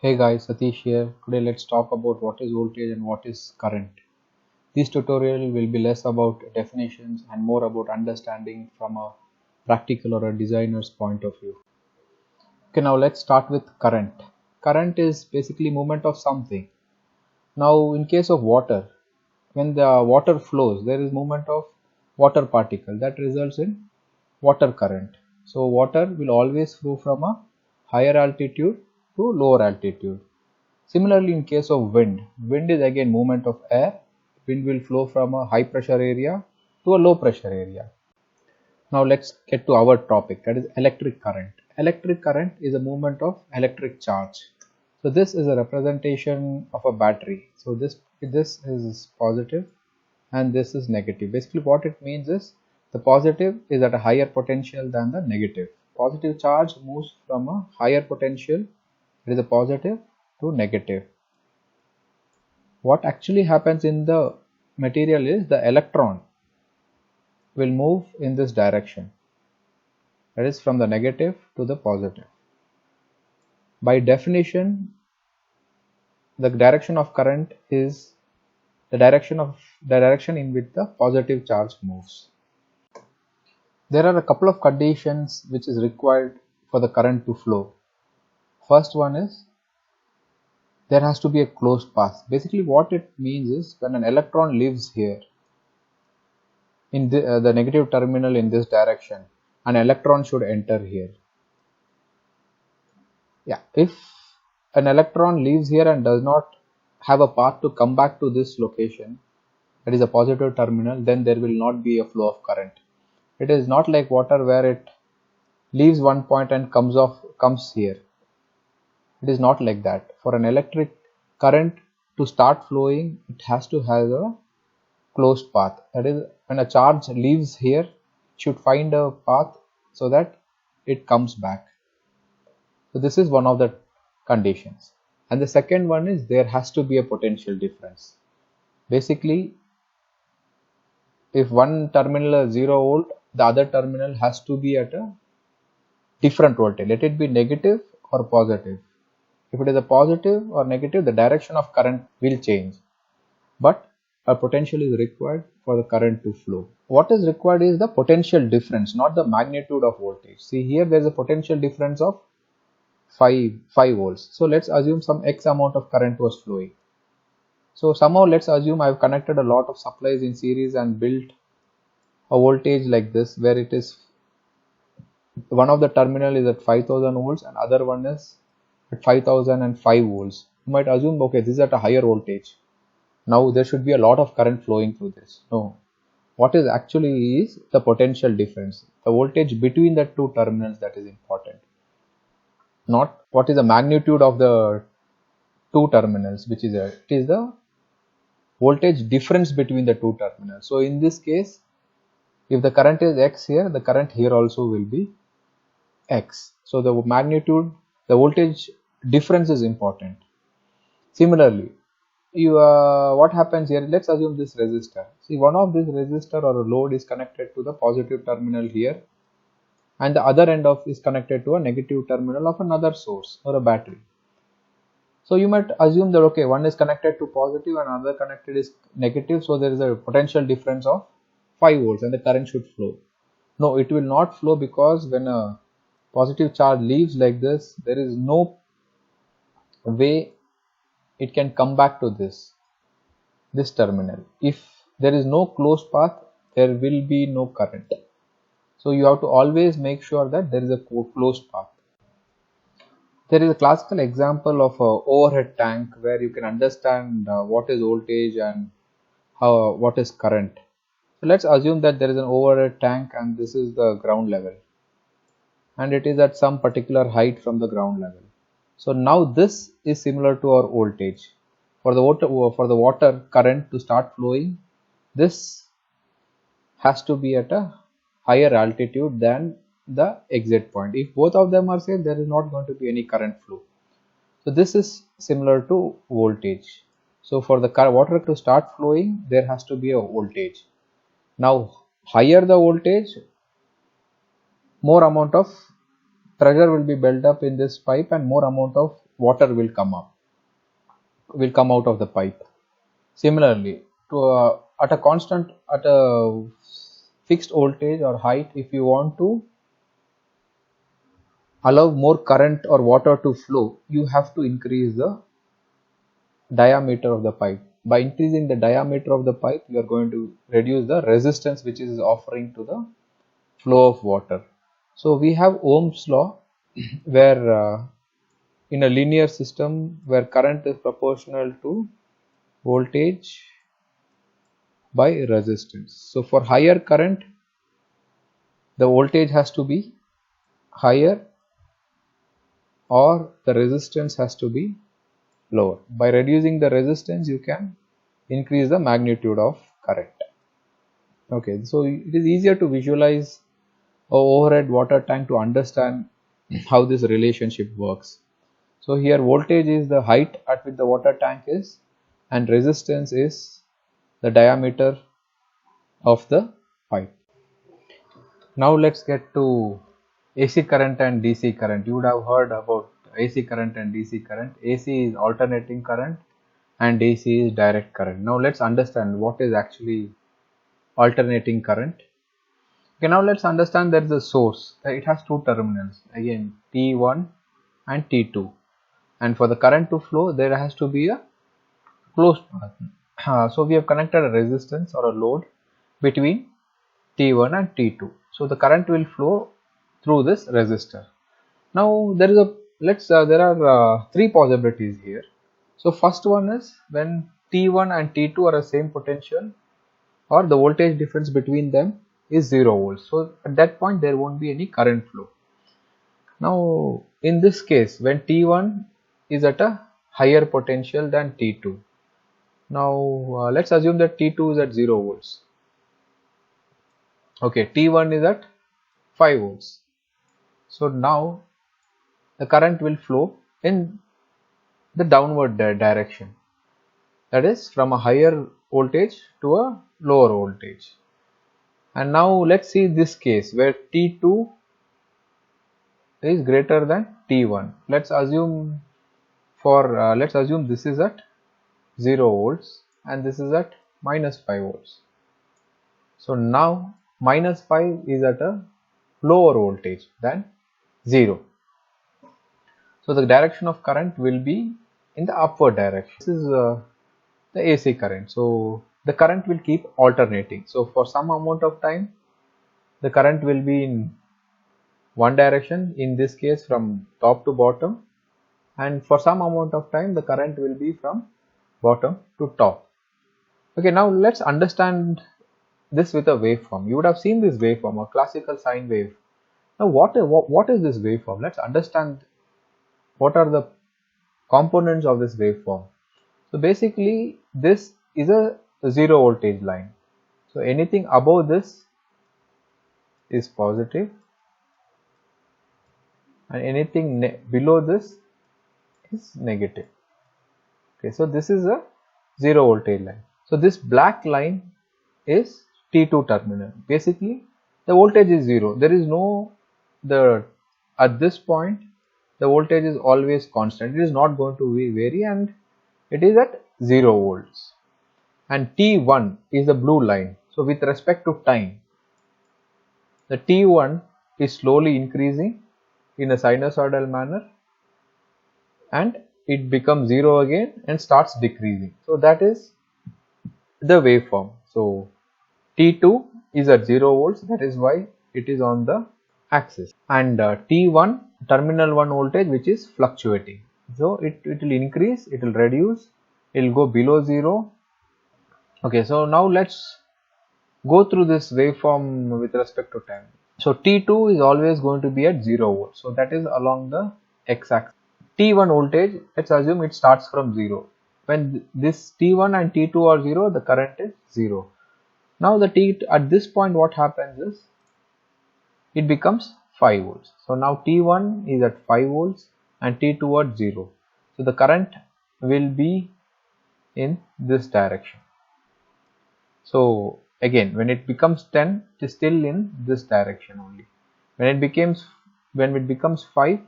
Hey guys, Satish here. Today let's talk about what is voltage and what is current. This tutorial will be less about definitions and more about understanding from a practical or a designer's point of view. Okay, now let's start with current. Current is basically movement of something. Now in case of water, when the water flows, there is movement of water particle that results in water current. So water will always flow from a higher altitude to lower altitude. Similarly, in case of wind, wind is again movement of air. Wind will flow from a high pressure area to a low pressure area. Now let's get to our topic, that is electric current. Electric current is a movement of electric charge. So this is a representation of a battery. So this is positive and this is negative. Basically what it means is the positive is at a higher potential than the negative. Positive charge moves from a higher potential, it is a positive, to negative. What actually happens in the material is the electron will move in this direction, that is from the negative to the positive. By definition, the direction of current is the direction in which the positive charge moves. There are a couple of conditions which is required for the current to flow. First one is there has to be a closed path. Basically what it means is when an electron leaves here in the negative terminal in this direction, an electron should enter here. Yeah, if an electron leaves here and does not have a path to come back to this location, that is a positive terminal, then there will not be a flow of current. It is not like water where it leaves one point and comes here. It is not like that. For an electric current to start flowing, it has to have a closed path. That is, when a charge leaves here, it should find a path so that it comes back. So this is one of the conditions. And the second one is there has to be a potential difference. Basically, if one terminal is 0 volt, the other terminal has to be at a different voltage. Let it be negative or positive. If it is a positive or negative, the direction of current will change. But a potential is required for the current to flow. What is required is the potential difference, not the magnitude of voltage. See here there is a potential difference of 5 volts. So let's assume some X amount of current was flowing. So somehow let's assume I have connected a lot of supplies in series and built a voltage like this, where it is one of the terminal is at 5000 volts and other one is at 5005 volts. You might assume, okay, this is at a higher voltage. Now there should be a lot of current flowing through this. No, what is actually is the potential difference, the voltage between the two terminals, that is important. Not what is the magnitude of the two terminals, which is it is the voltage difference between the two terminals. So in this case, if the current is X here, the current here also will be X. So the magnitude, the voltage difference is important. Similarly, what happens here, let's assume this resistor. See, one of this resistor or a load is connected to the positive terminal here and the other end of is connected to a negative terminal of another source or a battery. So you might assume that, okay, one is connected to positive and another connected is negative, so there is a potential difference of 5 volts and the current should flow. No, it will not flow, because when a positive charge leaves like this, there is no way it can come back to this terminal. If there is no closed path, there will be no current. So you have to always make sure that there is a closed path. There is a classical example of a overhead tank where you can understand what is voltage and what is current. So let's assume that there is an overhead tank and this is the ground level and it is at some particular height from the ground level. So now this is similar to our voltage. For the water current to start flowing, this has to be at a higher altitude than the exit point. If both of them are same, there is not going to be any current flow. So this is similar to voltage. So for the water to start flowing, there has to be a voltage. Now higher the voltage, more amount of pressure will be built up in this pipe and more amount of water will come out of the pipe. Similarly, at a fixed voltage or height, if you want to allow more current or water to flow, you have to increase the diameter of the pipe. By increasing the diameter of the pipe, you are going to reduce the resistance which is offering to the flow of water. So we have Ohm's law where in a linear system where current is proportional to voltage by resistance. So for higher current, the voltage has to be higher or the resistance has to be lower. By reducing the resistance, you can increase the magnitude of current. Okay, so it is easier to visualize a overhead water tank to understand how this relationship works. So here voltage is the height at which the water tank is, and resistance is the diameter of the pipe. Now let's get to AC current and DC current. You would have heard about AC current and DC current. AC is alternating current and DC is direct current. Now let's understand what is actually alternating current. Okay, now let's understand there is a source. It has two terminals, again T1 and T2, and for the current to flow there has to be a closed path. So we have connected a resistance or a load between T1 and T2. So the current will flow through this resistor. Now there are three possibilities here. So first one is when T1 and T2 are the same potential, or the voltage difference between them is 0 volts. So at that point there won't be any current flow. Now in this case, when T1 is at a higher potential than T2, now let's assume that T2 is at 0 volts. Okay, T1 is at 5 volts. So now the current will flow in the downward direction, that is from a higher voltage to a lower voltage. And now let's see this case where T2 is greater than T1. Let's assume this is at 0 volts and this is at minus 5 volts. So now minus 5 is at a lower voltage than 0. So the direction of current will be in the upward direction. This is the AC current. So the current will keep alternating. So for some amount of time, the current will be in one direction, in this case from top to bottom, and for some amount of time the current will be from bottom to top. Okay, now let's understand this with a waveform. You would have seen this waveform, a classical sine wave. Now what is this waveform? Let's understand what are the components of this waveform. So basically this is a 0 voltage line. So anything above this is positive and anything below this is negative. Okay, so this is a 0 voltage line. So this black line is T2 terminal. Basically the voltage is 0. There is at this point the voltage is always constant. It is not going to vary and it is at 0 volts. And T1 is the blue line. So with respect to time, the T1 is slowly increasing in a sinusoidal manner and it becomes 0 again and starts decreasing. So that is the waveform. So T2 is at 0 volts, that is why it is on the axis, and T1 terminal 1 voltage which is fluctuating. So it will increase, it will reduce, it will go below 0. Okay, so now let's go through this waveform with respect to time. So T2 is always going to be at 0 volts. So that is along the x-axis. T1 voltage, let's assume it starts from 0. When this T1 and T2 are 0, the current is 0. Now at this point what happens is it becomes 5 volts. So now T1 is at 5 volts and T2 at 0. So the current will be in this direction. So again, when it becomes 10, it is still in this direction only. When it becomes 5,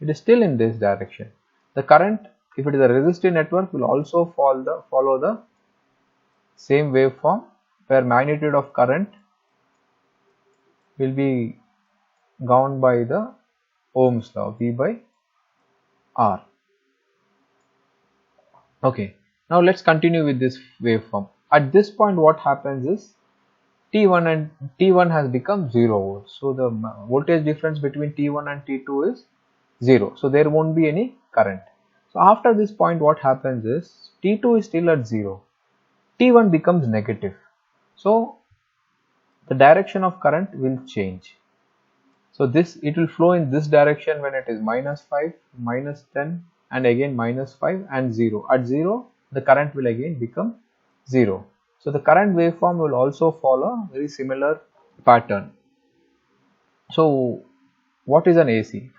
it is still in this direction. The current, if it is a resistive network, will also follow the same waveform, where magnitude of current will be governed by the Ohm's law, V by R. Okay, now let's continue with this waveform. At this point, what happens is T1 has become 0 volts. So the voltage difference between T1 and T2 is 0. So there won't be any current. So after this point, what happens is T2 is still at 0. T1 becomes negative. So the direction of current will change. So it will flow in this direction when it is -5, -10, and again -5 and 0. At 0, the current will again become 0. So the current waveform will also follow a very similar pattern. So what is an AC?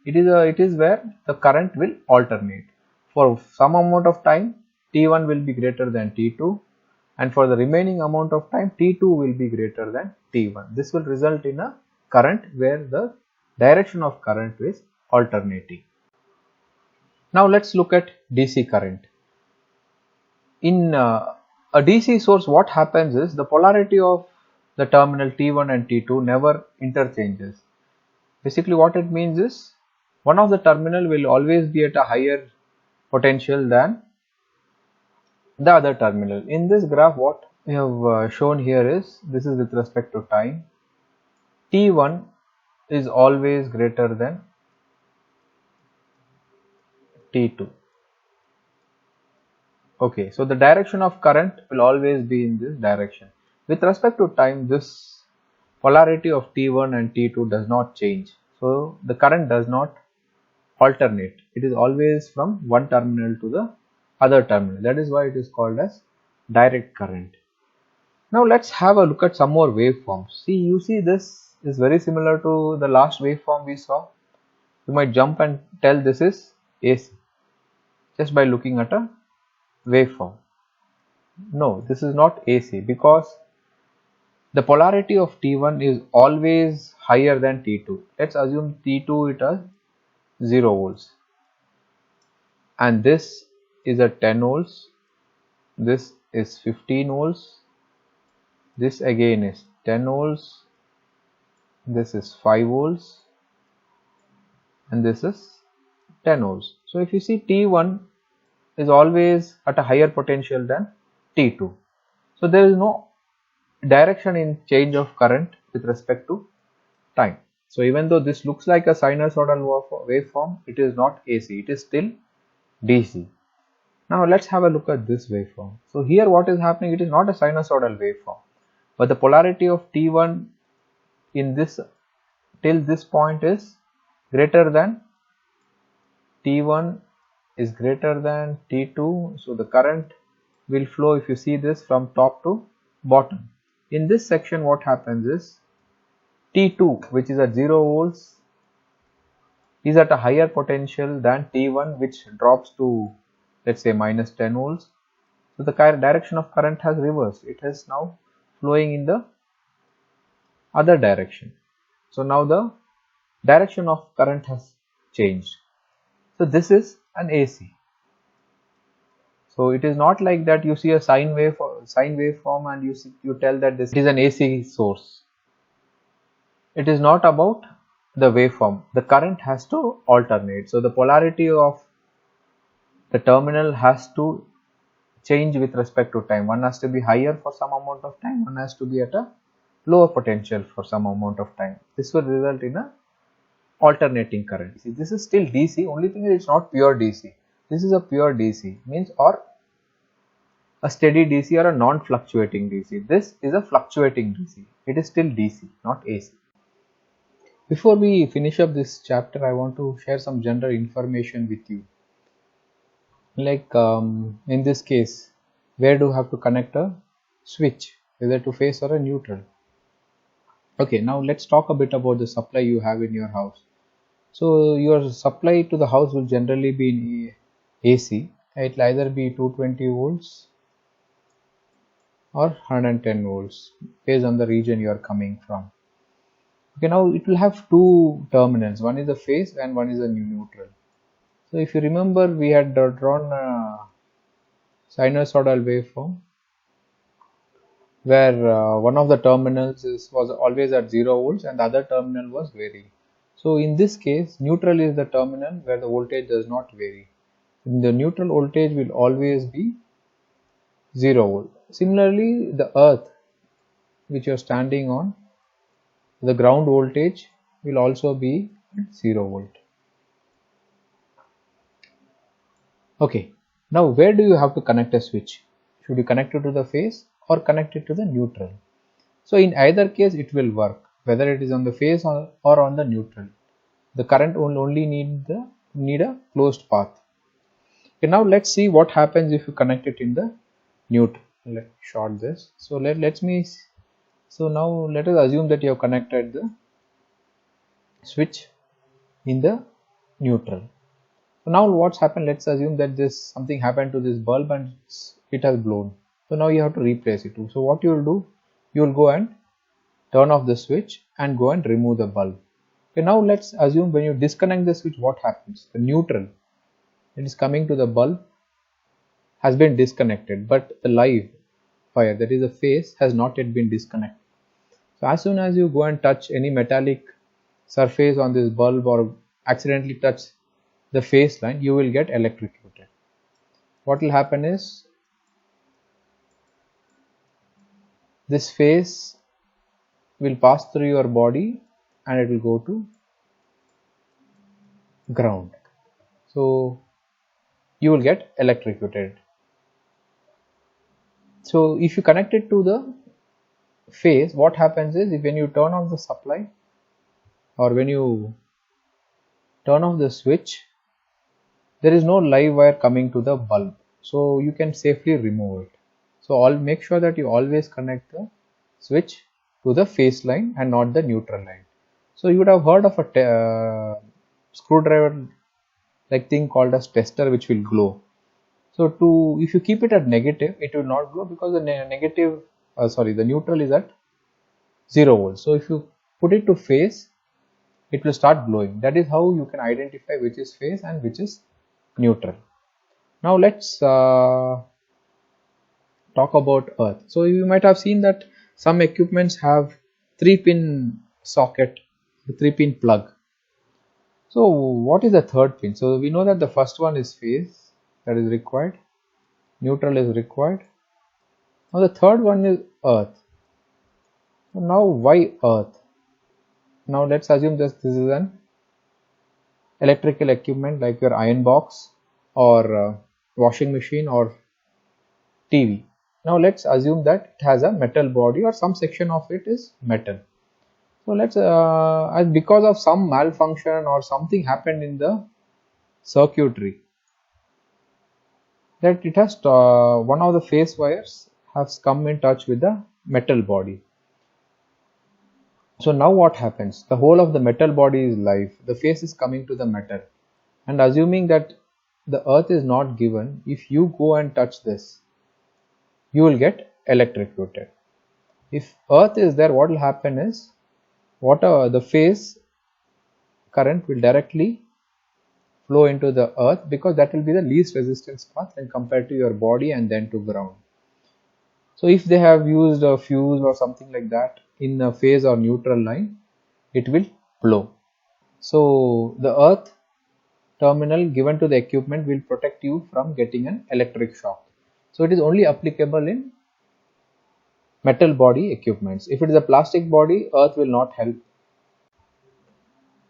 It is where the current will alternate. For some amount of time, T1 will be greater than T2, and for the remaining amount of time, T2 will be greater than T1. This will result in a current where the direction of current is alternating. Now let's look at DC current. In a DC source, what happens is the polarity of the terminal T1 and T2 never interchanges. Basically what it means is one of the terminal will always be at a higher potential than the other terminal. In this graph, what we have shown here is, this is with respect to time. T1 is always greater than T2. Okay, so the direction of current will always be in this direction. With respect to time, this polarity of T1 and T2 does not change. So the current does not alternate. It is always from one terminal to the other terminal. That is why it is called as direct current. Now let's have a look at some more waveforms. You see this is very similar to the last waveform we saw. You might jump and tell this is AC just by looking at a waveform. No, this is not AC, because the polarity of T1 is always higher than T2. Let's assume T2 it has 0 volts, and this is at 10 volts, this is 15 volts, this again is 10 volts, this is 5 volts, and this is 10 volts. So if you see, T1 is always at a higher potential than T2. So there is no direction in change of current with respect to time. So even though this looks like a sinusoidal waveform, it is not AC, it is still DC. Now let's have a look at this waveform. So here what is happening, it is not a sinusoidal waveform, but the polarity of T1 in this till this point is greater than T1 is greater than T2. So the current will flow, if you see this, from top to bottom. In this section, what happens is T2, which is at 0 volts, is at a higher potential than T1, which drops to, let's say, -10 volts. So the direction of current has reversed. It is now flowing in the other direction. So now the direction of current has changed. So this is an AC. So it is not like that you see a sine waveform and you tell that this is an AC source. It is not about the waveform. The current has to alternate. So the polarity of the terminal has to change with respect to time. One has to be higher for some amount of time, one has to be at a lower potential for some amount of time. This will result in a alternating current. See, this is still DC, only thing is it's not pure DC. This is a pure DC, means, or a steady DC or a non-fluctuating DC. This is a fluctuating DC. It is still DC, not AC. Before we finish up this chapter, I want to share some general information with you. Like in this case, where do you have to connect a switch, whether to phase or a neutral? Okay, now let's talk a bit about the supply you have in your house. So your supply to the house will generally be in AC. It will either be 220 volts or 110 volts based on the region you are coming from. Okay, now it will have two terminals, one is a phase and one is a neutral. So if you remember, we had drawn a sinusoidal waveform where one of the terminals was always at 0 volts and the other terminal was varying. So in this case, neutral is the terminal where the voltage does not vary. The neutral voltage will always be 0 volt. Similarly, the earth which you are standing on, the ground voltage will also be at 0 volt. Okay, now where do you have to connect a switch? Should you connect it to the phase or connect it to the neutral? So in either case it will work, whether it is on the phase or on the neutral. The current will only need a closed path. Okay, now let's see what happens if you connect it in the neutral. Let's short this. So now let us assume that you have connected the switch in the neutral. So now what's happened, let's assume that something happened to this bulb and it has blown. So now you have to replace it. So what you will do, you will go and turn off the switch and go and remove the bulb. Okay, now let's assume when you disconnect the switch, what happens? The neutral that is coming to the bulb has been disconnected, but the live wire, that is the phase, has not yet been disconnected. So as soon as you go and touch any metallic surface on this bulb or accidentally touch the phase line, you will get electrocuted. What will happen is this phase will pass through your body and it will go to ground. So you will get electrocuted. So if you connect it to the phase, what happens is when you turn off the supply or when you turn off the switch, there is no live wire coming to the bulb, so you can safely remove it. So I'll make sure that you always connect the switch to the phase line and not the neutral line. So you would have heard of a screwdriver like thing called as tester, which will glow. So if you keep it at negative, it will not glow because the the neutral is at 0 volts. So if you put it to phase, it will start glowing. That is how you can identify which is phase and which is neutral. Now let's talk about earth. So you might have seen that some equipments have 3-pin socket, the 3-pin plug. So what is the third pin? So we know that the first one is phase, that is required, neutral is required. Now the third one is earth. So now why earth? Now let's assume that this is an electrical equipment like your iron box or washing machine or TV. Now let's assume that it has a metal body or some section of it is metal. So let's as because of some malfunction or something happened in the circuitry, that it has one of the phase wires has come in touch with the metal body. So now what happens? The whole of the metal body is live. The phase is coming to the metal, and assuming that the earth is not given, if you go and touch this, you will get electrocuted. If earth is there, what will happen is the phase current will directly flow into the earth because that will be the least resistance path when compared to your body and then to ground. So if they have used a fuse or something like that in a phase or neutral line, it will blow. So the earth terminal given to the equipment will protect you from getting an electric shock. So it is only applicable in metal body equipments. If it is a plastic body, earth will not help.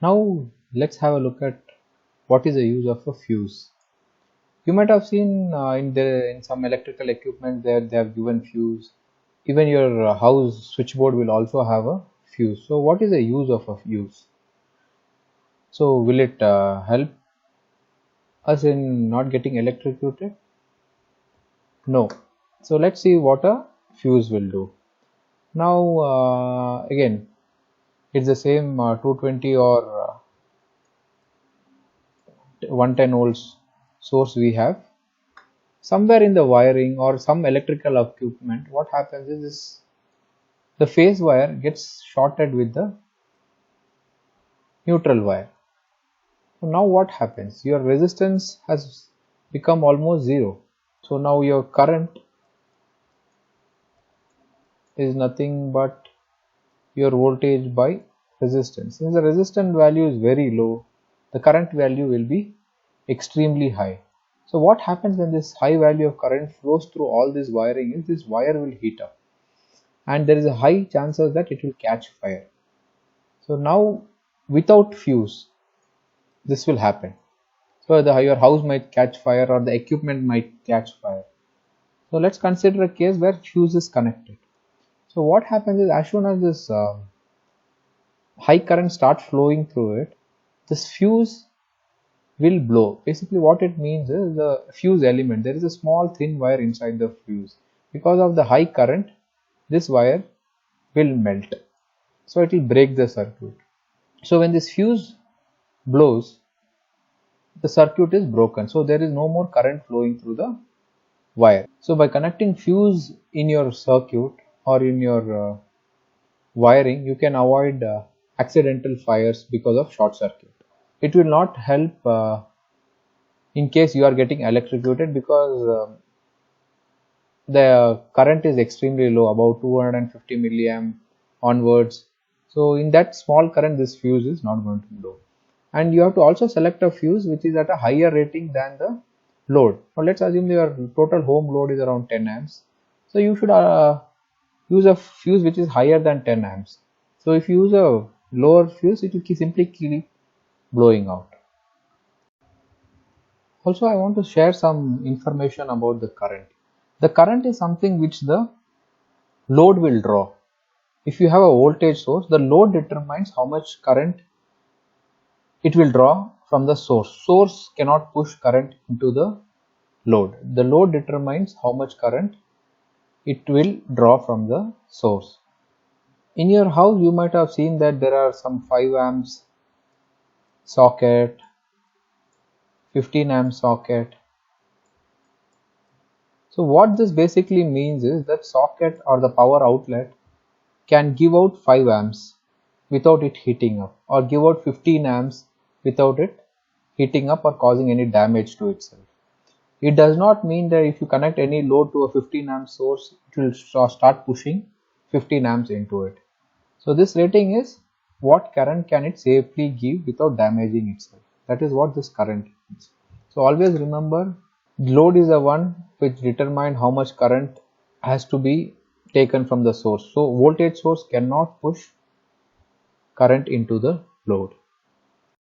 Now let's have a look at what is the use of a fuse. You might have seen in some electrical equipment there they have given fuse. Even your house switchboard will also have a fuse. So what is the use of a fuse? So will it help us in not getting electrocuted? No. So let's see what a fuse will do. Now again, it's the same 220 or 110 volts source we have. Somewhere in the wiring or some electrical equipment, what happens is the phase wire gets shorted with the neutral wire. So now what happens? Your resistance has become almost zero. So now your current is nothing but your voltage by resistance. Since the resistance value is very low, the current value will be extremely high. So what happens when this high value of current flows through all this wiring is this wire will heat up, and there is a high chances that it will catch fire. So now without fuse this will happen. So your house might catch fire or the equipment might catch fire. So let's consider a case where fuse is connected. So what happens is, as soon as this high current starts flowing through it, this fuse will blow. Basically what it means is the fuse element, there is a small thin wire inside the fuse. Because of the high current, this wire will melt. So it will break the circuit. So when this fuse blows, the circuit is broken. So there is no more current flowing through the wire. So by connecting fuse in your circuit or in your wiring, you can avoid accidental fires because of short circuit. It will not help in case you are getting electrocuted, because the current is extremely low, about 250 milliamp onwards. So in that small current, this fuse is not going to blow. And you have to also select a fuse which is at a higher rating than the load. Now let's assume your total home load is around 10 amps. So you should use a fuse which is higher than 10 amps. So if you use a lower fuse, it will simply keep blowing out. Also, I want to share some information about the current. The current is something which the load will draw. If you have a voltage source, the load determines how much current it will draw from the source. Source cannot push current into the load. The load determines how much current it will draw from the source. In your house, you might have seen that there are some 5 amps socket, 15 amp socket. So what this basically means is that socket or the power outlet can give out 5 amps without it heating up, or give out 15 amps without it heating up or causing any damage to itself. It does not mean that if you connect any load to a 15 amp source, it will start pushing 15 amps into it. So this rating is what current can it safely give without damaging itself. That is what this current means. So always remember, load is the one which determines how much current has to be taken from the source. So voltage source cannot push current into the load.